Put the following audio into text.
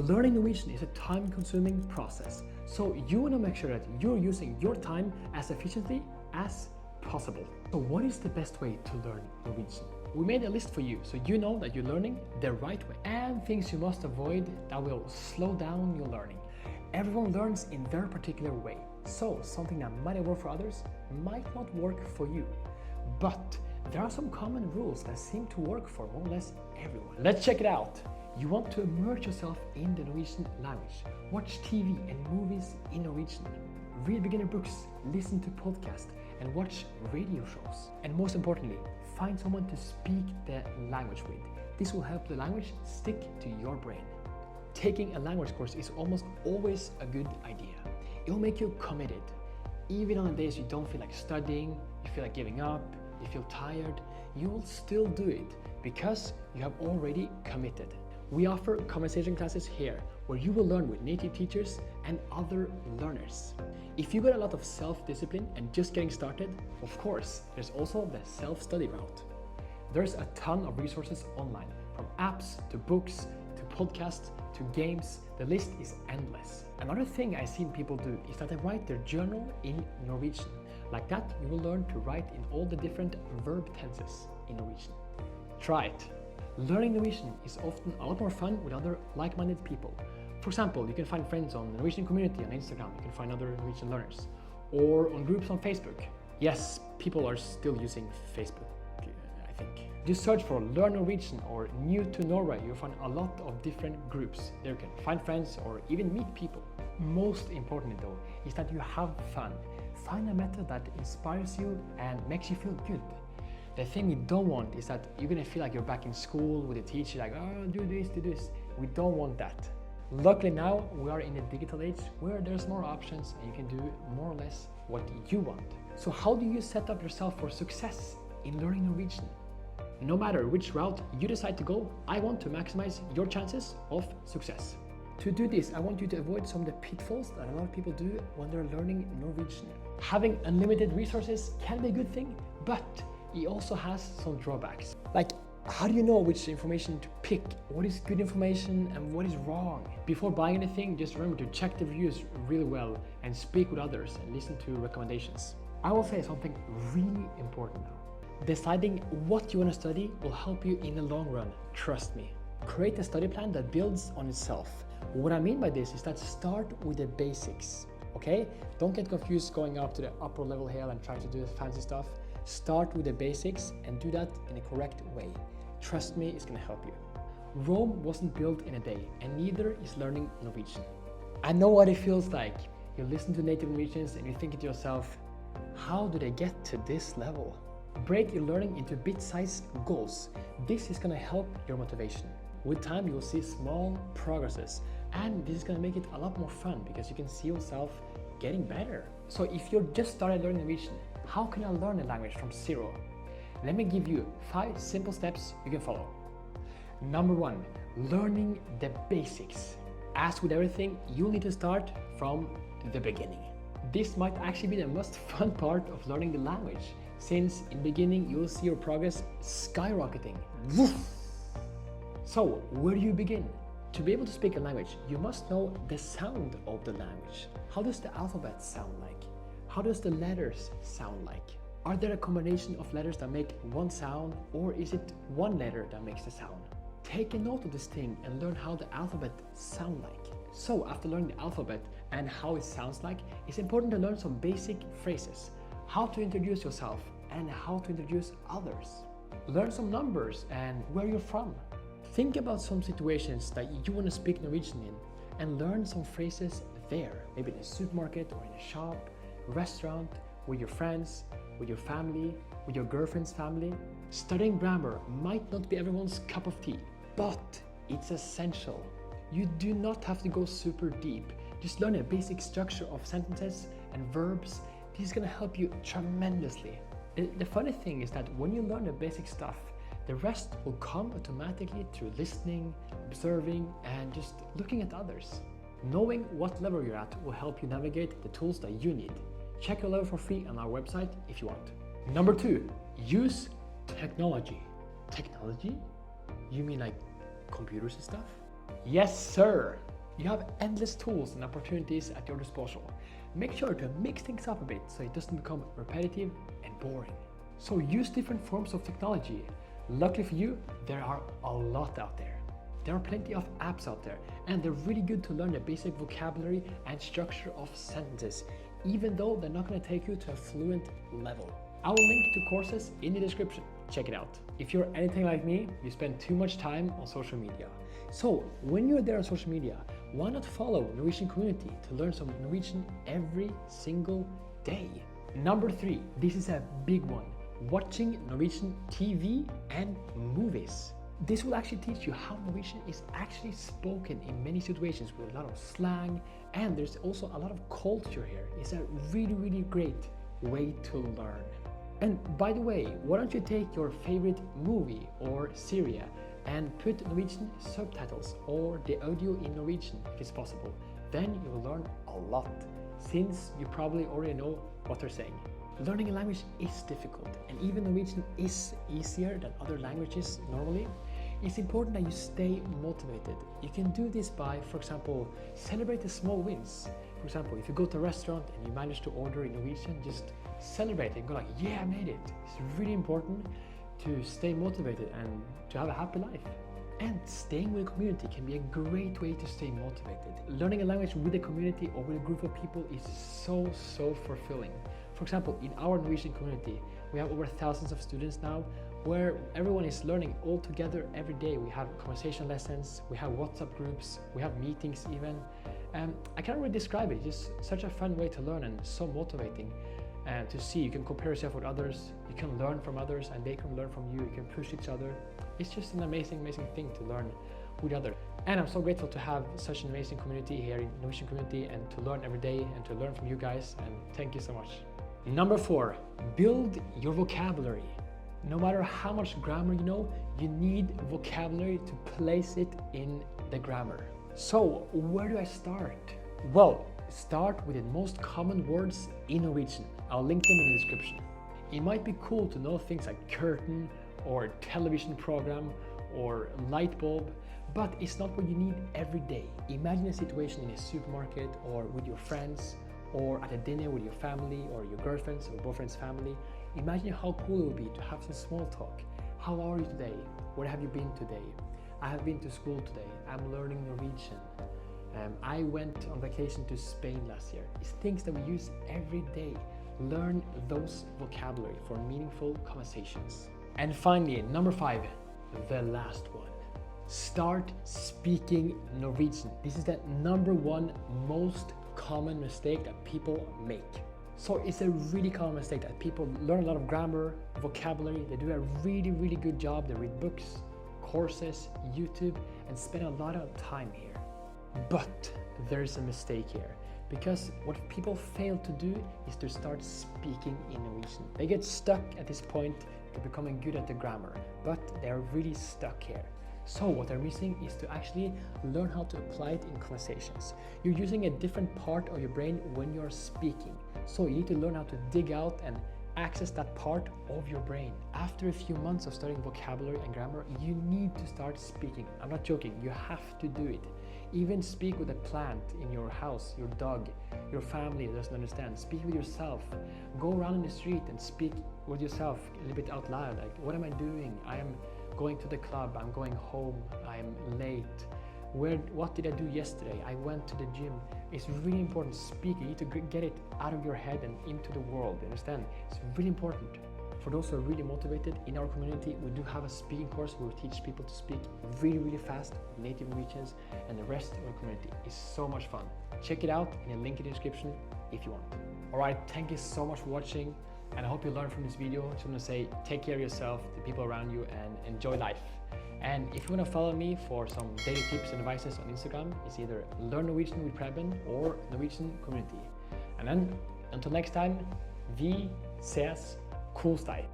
Learning Norwegian is a time-consuming process, so you want to make sure that you're using your time as efficiently as possible. So what is the best way to learn Norwegian? We made a list for you so you know that you're learning the right way and things you must avoid that will slow down your learning. Everyone learns in their particular way, so something that might work for others might not work for you. But there are some common rules that seem to work for more or less everyone. Let's check it out. You want to immerse yourself in the Norwegian language. Watch TV and movies in Norwegian. Read beginner books, listen to podcasts, and watch radio shows. And most importantly, find someone to speak the language with. This will help the language stick to your brain. Taking a language course is almost always a good idea. It will make you committed. Even on the days you don't feel like studying, you feel like giving up, you feel tired, you will still do it because you have already committed. We offer conversation classes here where you will learn with native teachers and other learners. If you got a lot of self-discipline and just getting started, of course, there's also the self-study route. There's a ton of resources online, from apps to books to podcasts to games. The list is endless. Another thing I've seen people do is that they write their journal in Norwegian. Like that, you will learn to write in all the different verb tenses in Norwegian. Try it. Learning Norwegian is often a lot more fun with other like-minded people. For example, you can find friends on the Norwegian community on Instagram, you can find other Norwegian learners, or on groups on Facebook. Yes, people are still using Facebook, I think. Just search for Learn Norwegian or New to Norway, you'll find a lot of different groups. There you can find friends or even meet people. Most importantly though, is that you have fun. Find a method that inspires you and makes you feel good. The thing we don't want is that you're gonna feel like you're back in school with a teacher like, oh, do this, do this. We don't want that. Luckily now, we are in a digital age where there's more options and you can do more or less what you want. So how do you set up yourself for success in learning Norwegian? No matter which route you decide to go, I want to maximize your chances of success. To do this, I want you to avoid some of the pitfalls that a lot of people do when they're learning Norwegian. Having unlimited resources can be a good thing, but it also has some drawbacks. Like, how do you know which information to pick? What is good information and what is wrong? Before buying anything, just remember to check the reviews really well and speak with others and listen to recommendations. I will say something really important now. Deciding what you want to study will help you in the long run, trust me. Create a study plan that builds on itself. What I mean by this is that start with the basics, okay? Don't get confused going up to the upper level here and trying to do the fancy stuff. Start with the basics and do that in a correct way. Trust me, it's gonna help you. Rome wasn't built in a day, and neither is learning Norwegian. I know what it feels like. You listen to native Norwegians and you think to yourself, how do they get to this level? Break your learning into bit-sized goals. This is gonna help your motivation. With time, you'll see small progresses, and this is gonna make it a lot more fun because you can see yourself getting better. So if you're just started learning Norwegian, how can I learn a language from zero? Let me give you 5 simple steps you can follow. Number 1, learning the basics. As with everything, you'll need to start from the beginning. This might actually be the most fun part of learning the language, since in the beginning you'll see your progress skyrocketing. So, where do you begin? To be able to speak a language, you must know the sound of the language. How does the alphabet sound like? How does the letters sound like? Are there a combination of letters that make one sound, or is it one letter that makes the sound? Take a note of this thing and learn how the alphabet sound like. So after learning the alphabet and how it sounds like, it's important to learn some basic phrases. How to introduce yourself and how to introduce others. Learn some numbers and where you're from. Think about some situations that you want to speak Norwegian in and learn some phrases there. Maybe in a supermarket or in a shop, restaurant, with your friends, with your family, with your girlfriend's family. Studying grammar might not be everyone's cup of tea, but it's essential. You do not have to go super deep. Just learn a basic structure of sentences and verbs. This is going to help you tremendously. The funny thing is that when you learn the basic stuff, the rest will come automatically through listening, observing, and just looking at others. Knowing what level you're at will help you navigate the tools that you need. Check your level for free on our website if you want. Number 2, use technology. Technology? You mean like computers and stuff? Yes, sir! You have endless tools and opportunities at your disposal. Make sure to mix things up a bit so it doesn't become repetitive and boring. So use different forms of technology. Luckily for you, there are a lot out there. There are plenty of apps out there, and they're really good to learn the basic vocabulary and structure of sentences, even though they're not going to take you to a fluent level. I will link to courses in the description. Check it out. If you're anything like me, you spend too much time on social media. So when you're there on social media, why not follow Norwegian community to learn some Norwegian every single day? Number 3, this is a big one. Watching Norwegian TV and movies. This will actually teach you how Norwegian is actually spoken in many situations with a lot of slang, and there's also a lot of culture here. It's a really great way to learn. And by the way, why don't you take your favorite movie or series and put Norwegian subtitles or the audio in Norwegian if it's possible. Then you will learn a lot, since you probably already know what they're saying. Learning a language is difficult, and even Norwegian is easier than other languages normally. It's important that you stay motivated. You can do this by, for example, celebrate the small wins. For example, if you go to a restaurant and you manage to order in Norwegian, just celebrate it and go like, yeah, I made it. It's really important to stay motivated and to have a happy life. And staying with a community can be a great way to stay motivated. Learning a language with a community or with a group of people is so fulfilling. For example, in our Norwegian community, we have over thousands of students now, where everyone is learning all together every day. We have conversation lessons, we have WhatsApp groups, we have meetings even. I can't really describe it, it's just such a fun way to learn and so motivating to see. You can compare yourself with others, you can learn from others and they can learn from you, you can push each other. It's just an amazing thing to learn with others. And I'm so grateful to have such an amazing community here in Norwegian community and to learn every day and to learn from you guys, and thank you so much. Number 4, build your vocabulary. No matter how much grammar you know, you need vocabulary to place it in the grammar. So where do I start? Well, start with the most common words in Norwegian. I'll link them in the description. It might be cool to know things like curtain or television program or light bulb, but it's not what you need every day. Imagine a situation in a supermarket or with your friends, or at a dinner with your family or your girlfriend's or boyfriend's family. Imagine how cool it would be to have some small talk. How are you today? Where have you been today? I have been to school today. I'm learning Norwegian. I went on vacation to Spain last year. It's things that we use every day. Learn those vocabulary for meaningful conversations. And finally, number 5, the last one. Start speaking Norwegian. This is the number 1 most common mistake that people make. So it's a really common mistake that people learn a lot of grammar, vocabulary, they do a really good job, they read books, courses, YouTube, and spend a lot of time here. But there's a mistake here, because what people fail to do is to start speaking in Norwegian. They get stuck at this point to becoming good at the grammar, but they're really stuck here. So what they're missing is to actually learn how to apply it in conversations. You're using a different part of your brain when you're speaking. So you need to learn how to dig out and access that part of your brain. After a few months of studying vocabulary and grammar, you need to start speaking. I'm not joking, you have to do it. Even speak with a plant in your house, your dog, your family that doesn't understand. Speak with yourself. Go around in the street and speak with yourself a little bit out loud. Like, what am I doing? I am going to the club, I'm going home, I'm late. What did I do yesterday? I went to the gym. It's really important to speak. You need to get it out of your head and into the world, you understand? It's really important. For those who are really motivated, in our community, we do have a speaking course where we teach people to speak really fast, native Norwegians, and the rest of our community is so much fun. Check it out in the link in the description if you want. Alright, thank you so much for watching, and I hope you learned from this video. I just want to say, take care of yourself, the people around you, and enjoy life. And if you want to follow me for some daily tips and advices on Instagram, it's either Learn Norwegian with Preben or Norwegian Community. And then, until next time, vi ses, kos deg!